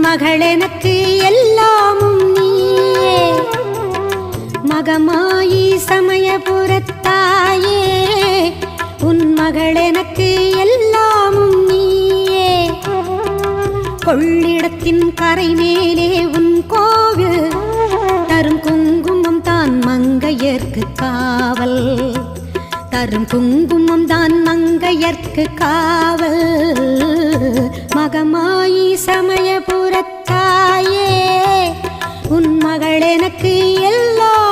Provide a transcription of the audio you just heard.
மகள் எனக்கு எல்லாமும் நீயே. மகமாயி சமயபுரத்தாயே, உன் மகள் எனக்கு எல்லாமும் நீயே. கொள்ளிடத்தின் கரை மேலே உன் கோவில், தரும் குங்குமம் தான் மங்கையர்க்கு காவல். தரும் குங்குமம் தான் மங்கையர்க்கு காவல். மகமாயி சமயபுரத்தாயே, உன் மகள் எனக்கு எல்லாம்